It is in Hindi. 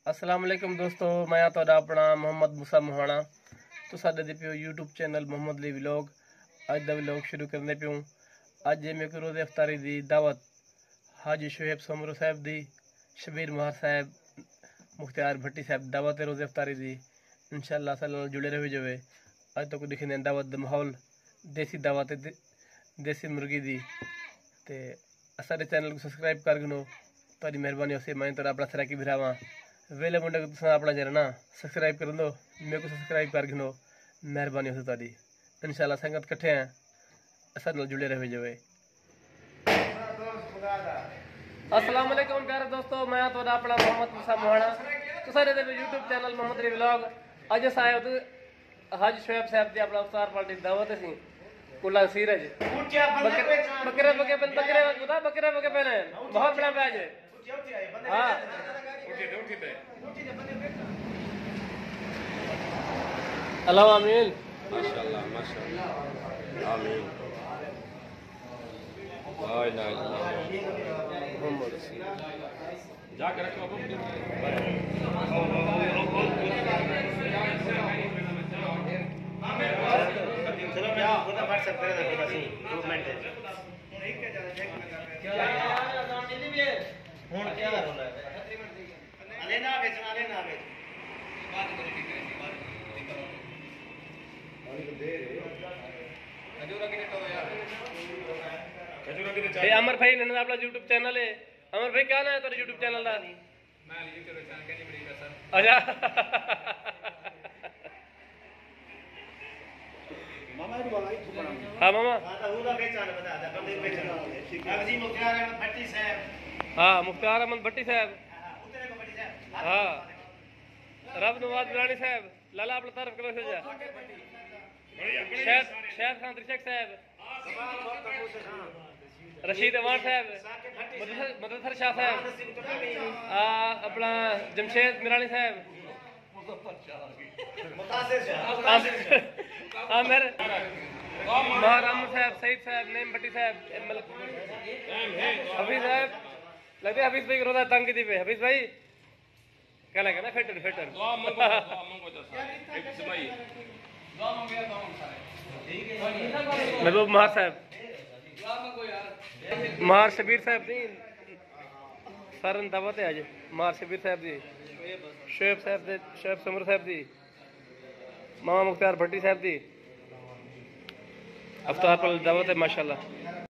अस्सलाम वालेकुम दोस्तों, मैं तुहाडा अपना मोहम्मद मूसा मोहाना। तुसां ॾिसदे पियो यूट्यूब चैनल मोहम्मद ली व्लॉग। अज दा व्लॉग शुरू करने पियूं। अज मेरे को रोज़े इफ्तारी दी दावत हाजी शुएब सोमरो साहब दी, शबीर महार साहब, मुख्तियार भट्टी साहब दावत है रोज़े इफ्तारी दी। इंशाअल्लाह असां नाल जुड़े रहो जो। अज तक दिखने दावत दा माहौल देसी दावत देसी मुर्गी दी। ते असाडे चैनल को सब्सक्राइब कर गिनो, तुहाडी मेहरबानी होसी। मैं तुहाडा अपना सराकी भरावां वेले मुंडे को तुसां अपना जरा ना सब्सक्राइब कर दो, मेरे को सब्सक्राइब कर गिनो, मेहरबानी होसी तुहाडी। इंशाअल्लाह संगत कट्ठे हैं, असां नाल जुड़े रहो जो। अस्सलाम वालेकुम प्यारे दोस्तों, मैं तुहाडा अपना मोहम्मद मूसा मोहाना। तुसां दे यूट्यूब चैनल मोहम्मद ली व्लॉग। अज अस आए हो हाजी शुएब साहब दी अपना इफ्तार पार्टी दावत सी कुल्ला सीरज। बकरे बके पहने बहुत बड़ा प्याज है। हाँ अल्लाह आमीन माशाअल्लाह माशाअल्लाह आमीन। ला इलाहा इल्लल्लाह मोहम्मद जाके रखो अब चलो मैं खुद व्हाट्सएप कर देता हूं मूवमेंट है हुन क्या हो रहा है लेना बेच बात करो ठीक है बात खजूरा की तो यार खजूरा की ए अमर भाई ने अपना YouTube चैनल है। अमर भाई क्या नाम है तेरा YouTube चैनल दा? मैं ये करो चैनल कैनी बड़ी का सर अच्छा मामा जी वाला ही थोड़ा हाँ मामा। हां तो हुदा पहचान बता दा कम पहचान ठीक है जी मुख्तियार अहमद भट्टी साहब। हाँ मुख्तियार अहमद भट्टी साहब। उतरे को भट्टी साहब हाँ रब नवाज बिरानी साहब लाला अपना तारफ करो से जा। शायद खान त्रिशक साहब, रशीद अवान साहब, मदरसर शाह साहब, अपना जमशेद मिरानी साहब, आमिर महार अहमद साहब, सईद साहब, नईम भट्टी साहब, हफीज साहब। लगते हफीज भाई रोजा तंग की पे हफीज भाई क्या लगे ना फिटर महबूब महार साहब, महार शबीर साहब नहीं सारन दावत है आज। महार शबीर साहब दी, शुएब साहब दे, शुएब समर साहब दी, मामा मुख्तियार भट्टी साहब दी अफ्तार पर दावत है माशाल्लाह।